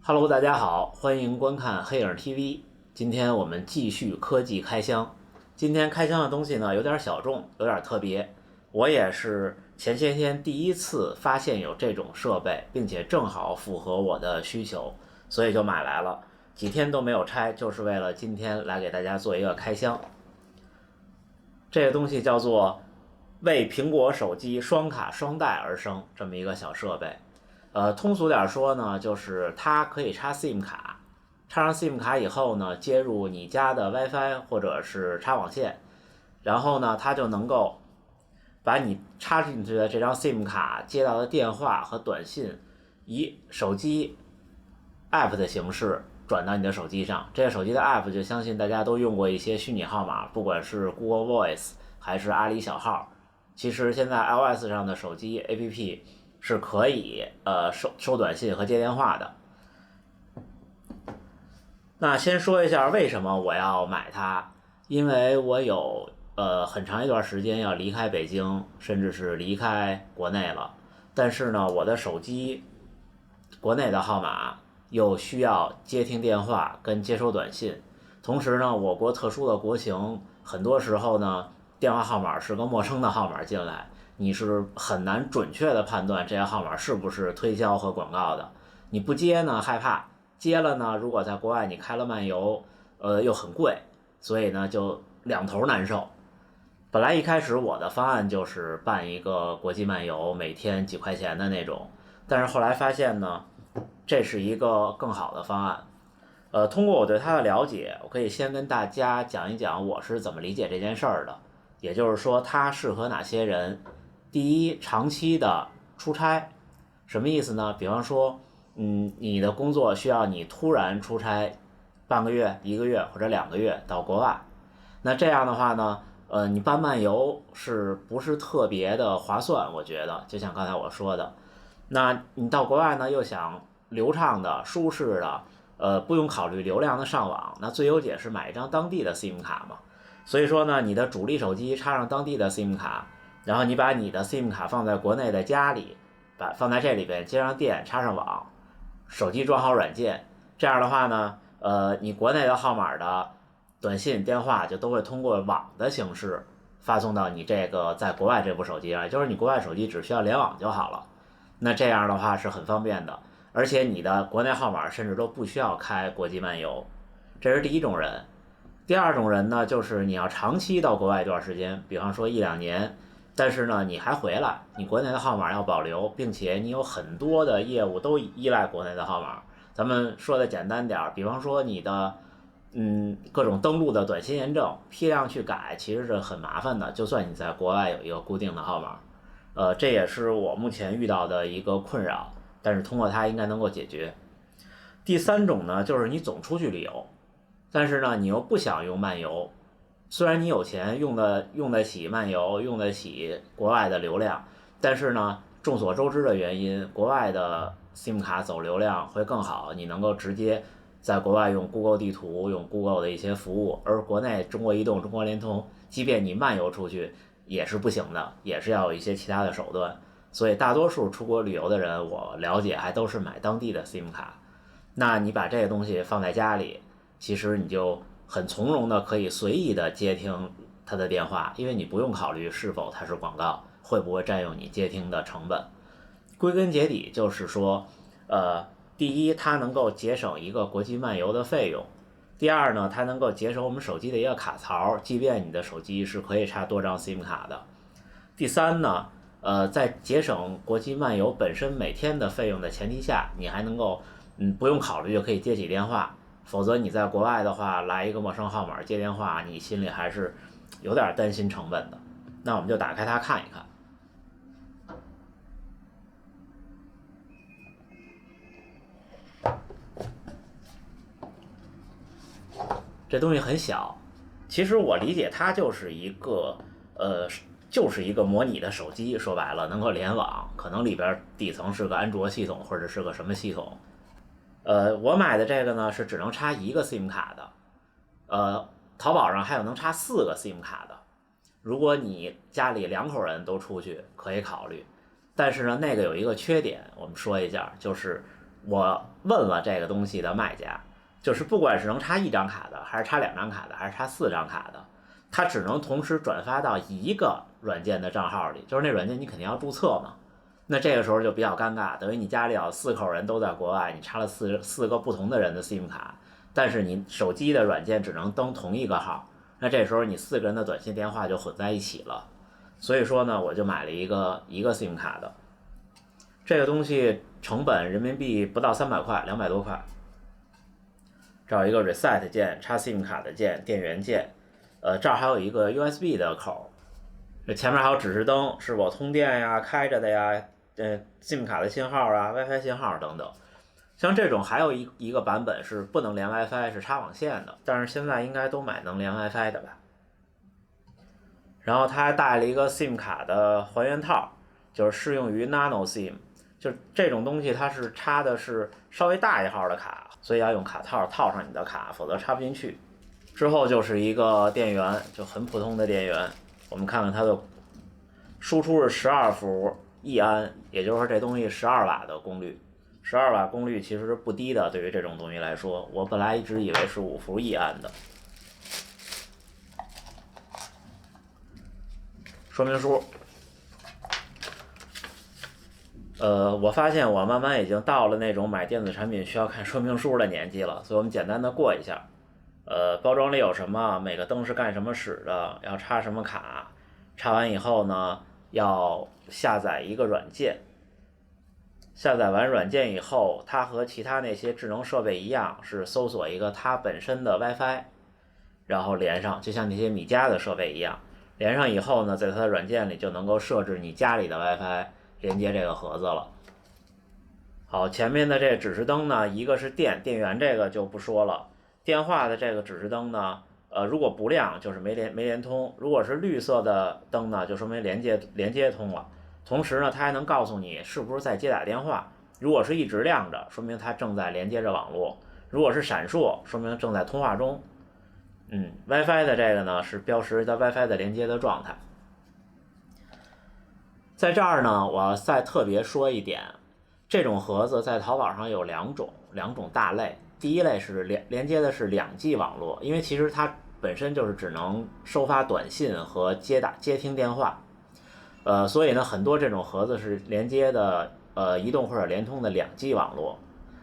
Hello，大家好，欢迎观看黑影 TV。今天我们继续科技开箱。今天开箱的东西呢有点小众，有点特别。我也是前些天第一次发现有这种设备，并且正好符合我的需求，所以就买来了。几天都没有拆，就是为了今天来给大家做一个开箱。这个东西叫做为苹果手机双卡双待而生这么一个小设备。通俗点说呢，就是它可以插 SIM 卡，插上 SIM 卡以后呢，接入你家的 WiFi 或者是插网线，然后呢，它就能够把你插进去的这张 SIM 卡接到的电话和短信，以手机 App 的形式转到你的手机上。这个手机的 App 就相信大家都用过一些虚拟号码，不管是 Google Voice 还是阿里小号。其实现在 iOS 上的手机 APP 是可以收短信和接电话的。那先说一下为什么我要买它，因为我有很长一段时间要离开北京，甚至是离开国内了。但是呢，我的手机国内的号码又需要接听电话跟接收短信，同时呢，我国特殊的国情，很多时候呢，电话号码是个陌生的号码进来，你是很难准确的判断这些号码是不是推销和广告的。你不接呢害怕，接了呢如果在国外你开了漫游，又很贵，所以呢就两头难受。本来一开始我的方案就是办一个国际漫游，每天几块钱的那种，但是后来发现呢，这是一个更好的方案。通过我对它的了解，我可以先跟大家讲一讲我是怎么理解这件事儿的，也就是说它适合哪些人。第一，长期的出差，什么意思呢？比方说，你的工作需要你突然出差半个月、一个月或者2个月到国外，那这样的话呢，你办漫游是不是特别的划算？我觉得，就像刚才我说的，那你到国外呢，又想流畅的、舒适的，不用考虑流量的上网，那最优解是买一张当地的 SIM 卡嘛。所以说呢，你的主力手机插上当地的 SIM 卡，然后你把你的 SIM 卡放在国内的家里，放在这里边接上电，插上网，手机装好软件，这样的话呢，你国内的号码的短信、电话就都会通过网的形式发送到你这个在国外这部手机上，也就是你国外手机只需要联网就好了。那这样的话是很方便的，而且你的国内号码甚至都不需要开国际漫游。这是第一种人。第二种人呢，就是你要长期到国外一段时间，比方说1-2年，但是呢你还回来，你国内的号码要保留，并且你有很多的业务都依赖国内的号码。咱们说的简单点，比方说你的各种登录的短信验证批量去改，其实是很麻烦的，就算你在国外有一个固定的号码。这也是我目前遇到的一个困扰，但是通过它应该能够解决。第三种呢，就是你总出去旅游，但是呢你又不想用漫游，虽然你有钱用得起漫游，用得起国外的流量，但是呢众所周知的原因，国外的 SIM 卡走流量会更好，你能够直接在国外用 Google 地图，用 Google 的一些服务，而国内中国移动、中国联通，即便你漫游出去也是不行的，也是要有一些其他的手段。所以大多数出国旅游的人，我了解还都是买当地的 SIM 卡。那你把这个东西放在家里，其实你就很从容的可以随意的接听他的电话，因为你不用考虑是否它是广告，会不会占用你接听的成本。归根结底就是说，第一，它能够节省一个国际漫游的费用；第二呢，它能够节省我们手机的一个卡槽，即便你的手机是可以插多张 SIM 卡的。第三呢，在节省国际漫游本身每天的费用的前提下，你还能够不用考虑就可以接起电话。否则你在国外的话，来一个陌生号码接电话，你心里还是有点担心成本的。那我们就打开它看一看。这东西很小，其实我理解它就是一个模拟的手机，说白了能够联网，可能里边底层是个安卓系统或者是个什么系统。我买的这个呢是只能插一个 SIM 卡的，淘宝上还有能插4个 SIM 卡的。如果你家里2口人都出去可以考虑，但是呢那个有一个缺点，我们说一下，就是我问了这个东西的卖家，就是不管是能插1张卡的，还是插2张卡的，还是插4张卡的，它只能同时转发到一个软件的账号里，就是那软件你肯定要注册嘛。那这个时候就比较尴尬，等于你家里有4口人都在国外，你插了四个不同的人的 SIM 卡，但是你手机的软件只能登同一个号，那这时候你4个人的短信电话就混在一起了。所以说呢，我就买了一个 SIM 卡的，这个东西成本人民币不到300块，200多块。找一个 reset 键，插 SIM 卡的键，电源键，这儿还有一个 USB 的口，这前面还有指示灯，是我通电呀、开着的呀，SIM 卡的信号啊、WiFi 信号等等。像这种还有一个版本是不能连 WiFi， 是插网线的，但是现在应该都买能连 WiFi 的吧。然后它还带了一个 SIM 卡的还原套，就是适用于 Nano SIM， 就这种东西它是插的是稍微大一号的卡，所以要用卡套套上你的卡，否则插不进去。之后就是一个电源，就很普通的电源，我们看看它的输出是12伏1安，也就是说这东西12瓦的功率，12瓦功率其实不低的，对于这种东西来说，我本来一直以为是5伏1安的。说明书，我发现我慢慢已经到了那种买电子产品需要看说明书的年纪了，所以我们简单的过一下。包装里有什么，每个灯是干什么使的，要插什么卡，插完以后呢，要下载一个软件。下载完软件以后，它和其他那些智能设备一样，是搜索一个它本身的 WiFi， 然后连上，就像那些米家的设备一样。连上以后呢，在它的软件里就能够设置你家里的 WiFi 连接这个盒子了。好，前面的这个指示灯呢，一个是电源，这个就不说了。电话的这个指示灯呢，如果不亮就是没连通，如果是绿色的灯呢，就说明连接通了。同时呢，它还能告诉你是不是在接打电话。如果是一直亮着，说明它正在连接着网络；如果是闪烁，说明正在通话中。WiFi 的这个呢是标识的 WiFi 的连接的状态。在这儿呢，我再特别说一点，这种盒子在淘宝上有两种大类。第一类是连接的是2G 网络，因为其实它本身就是只能收发短信和接听电话，所以呢，很多这种盒子是连接的移动或者联通的2G 网络，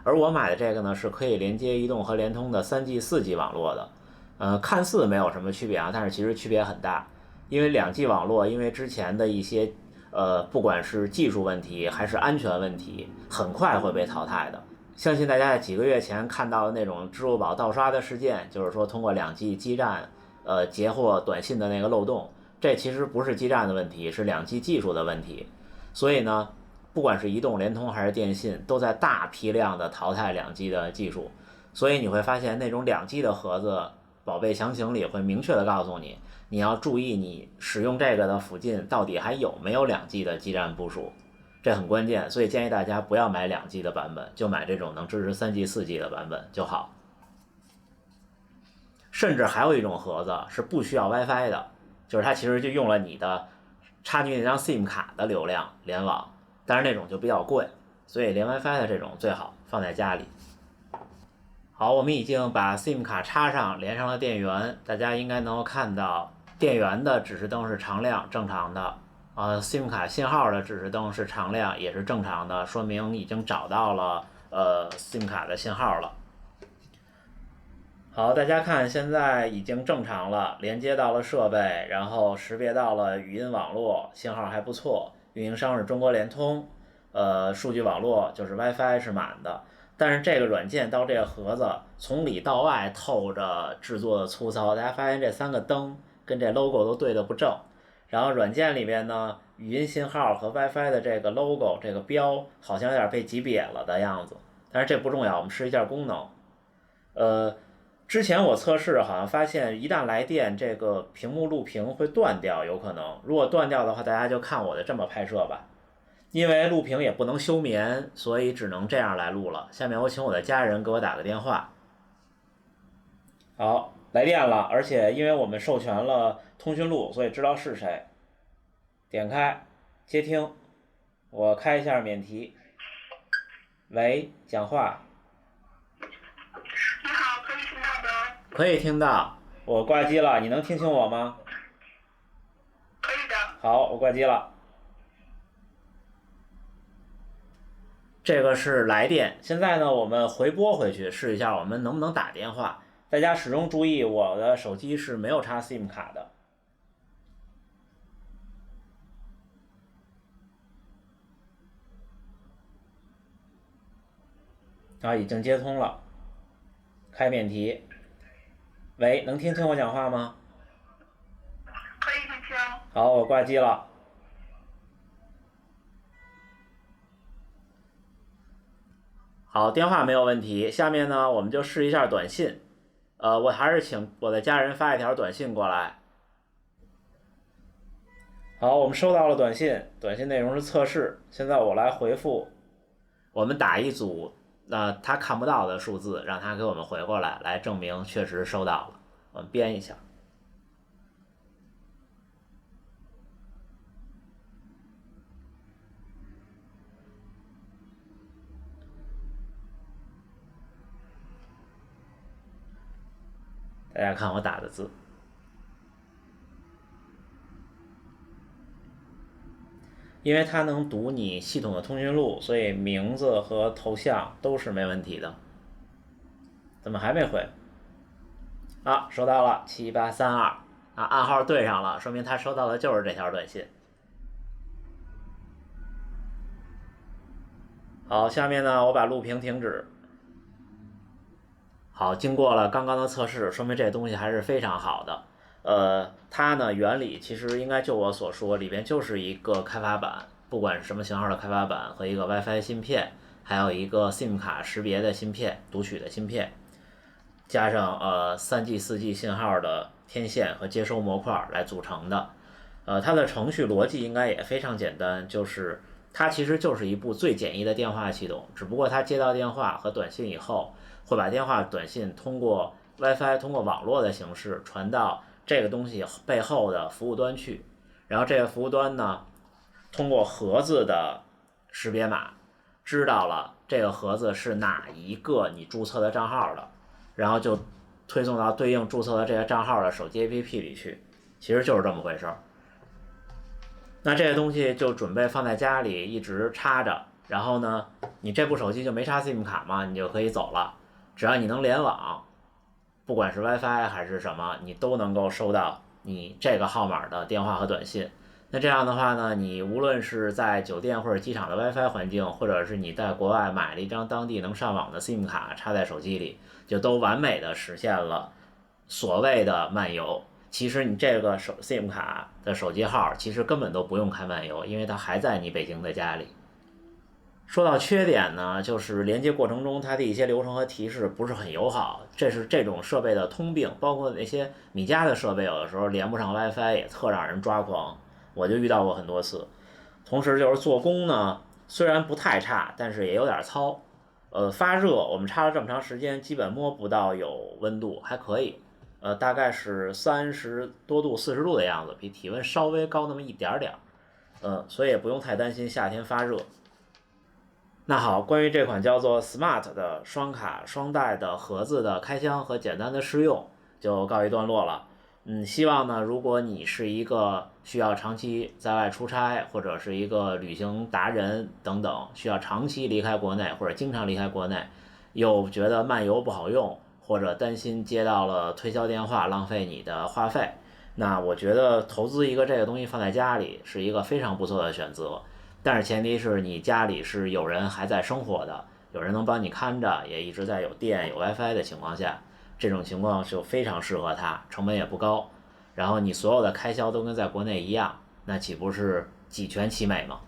而我买的这个呢是可以连接移动和联通的3G、4G 网络的。看似没有什么区别啊，但是其实区别很大。因为2G 网络，因为之前的一些不管是技术问题还是安全问题，很快会被淘汰的。相信大家在几个月前看到的那种支付宝盗刷的事件，就是说通过2G 基站截获短信的那个漏洞，这其实不是基站的问题，是2G 技术的问题。所以呢，不管是移动、联通还是电信，都在大批量的淘汰2G 的技术。所以你会发现那种2G 的盒子，宝贝详情里会明确的告诉你，你要注意你使用这个的附近到底还有没有2G 的基站部署，这很关键。所以建议大家不要买2G 的版本，就买这种能支持3G、4G 的版本就好。甚至还有一种盒子是不需要 WiFi 的，就是它其实就用了你的插进那张 SIM 卡的流量联网，但是那种就比较贵，所以连 WiFi 的这种最好放在家里。好，我们已经把 SIM 卡插上，连上了电源，大家应该能够看到电源的指示灯是常亮，正常的。SIM 卡信号的指示灯是常亮，也是正常的，说明已经找到了SIM 卡的信号了。好，大家看，现在已经正常了，连接到了设备，然后识别到了语音网络，信号还不错，运营商是中国联通，数据网络就是 WiFi 是满的。但是这个软件到这个盒子从里到外透着制作的粗糙，大家发现这3个灯跟这 logo 都对的不正，然后软件里面呢，语音信号和 WiFi 的这个 logo 这个标好像有点被挤瘪了的样子，但是这不重要，我们试一下功能。之前我测试好像发现一旦来电，这个屏幕录屏会断掉，有可能如果断掉的话，大家就看我的这么拍摄吧。因为录屏也不能休眠，所以只能这样来录了。下面我请我的家人给我打个电话。好，来电了，而且因为我们授权了通讯录，所以知道是谁。点开接听，我开一下免提。喂，讲话。你好，可以听到的。可以听到，我挂机了，你能听清我吗？可以的。好，我挂机了。这个是来电，现在呢，我们回拨回去试一下，我们能不能打电话？大家始终注意，我的手机是没有插 SIM 卡的。啊，已经接通了，开免提。喂，能听清我讲话吗？可以听清。好，我挂机了。好，电话没有问题。下面呢，我们就试一下短信。我还是请我的家人发一条短信过来。好，我们收到了短信，短信内容是测试。现在我来回复，我们打一组他看不到的数字，让他给我们回过来，来证明确实收到了。我们编一下。大家看我打的字。因为它能读你系统的通讯录，所以名字和头像都是没问题的。怎么还没回？啊，收到了7832啊，暗号对上了，说明他收到的就是这条短信。好，下面呢，我把录屏停止。好，经过了刚刚的测试，说明这东西还是非常好的。它呢原理其实应该就我所说，里边就是一个开发板，不管是什么型号的开发板和一个 WiFi 芯片，还有一个 SIM 卡识别的芯片、读取的芯片，加上3G、4G 信号的天线和接收模块来组成的。它的程序逻辑应该也非常简单，就是它其实就是一部最简易的电话系统，只不过它接到电话和短信以后，会把电话、短信通过 WiFi、通过网络的形式传到这个东西背后的服务端去，然后这个服务端呢，通过盒子的识别码，知道了这个盒子是哪一个你注册的账号的，然后就推送到对应注册的这个账号的手机 APP 里去，其实就是这么回事儿。那这个东西就准备放在家里一直插着，然后呢，你这部手机就没插 SIM 卡嘛，你就可以走了。只要你能联网，不管是 WiFi 还是什么，你都能够收到你这个号码的电话和短信。那这样的话呢，你无论是在酒店或者机场的 WiFi 环境，或者是你在国外买了一张当地能上网的 SIM 卡插在手机里，就都完美的实现了所谓的漫游。其实你这个SIM 卡的手机号其实根本都不用开漫游，因为它还在你北京的家里。说到缺点呢，就是连接过程中它的一些流程和提示不是很友好，这是这种设备的通病，包括那些米家的设备有的时候连不上 WiFi 也特让人抓狂，我就遇到过很多次。同时就是做工呢，虽然不太差，但是也有点糙。发热我们插了这么长时间，基本摸不到有温度，还可以。大概是30多度、40度的样子，比体温稍微高那么一点点。所以也不用太担心夏天发热。那好，关于这款叫做 Smart 的双卡双待的盒子的开箱和简单的试用就告一段落了。希望呢，如果你是一个需要长期在外出差，或者是一个旅行达人等等，需要长期离开国内或者经常离开国内，又觉得漫游不好用，或者担心接到了推销电话浪费你的话费，那我觉得投资一个这个东西放在家里是一个非常不错的选择。但是前提是你家里是有人还在生活的，有人能帮你看着，也一直在有电有 WiFi 的情况下，这种情况就非常适合它，成本也不高，然后你所有的开销都跟在国内一样，那岂不是几全其美吗？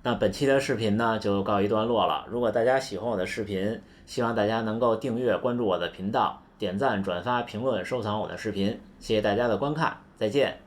那本期的视频呢就告一段落了。如果大家喜欢我的视频，希望大家能够订阅关注我的频道，点赞转发评论收藏我的视频，谢谢大家的观看，再见。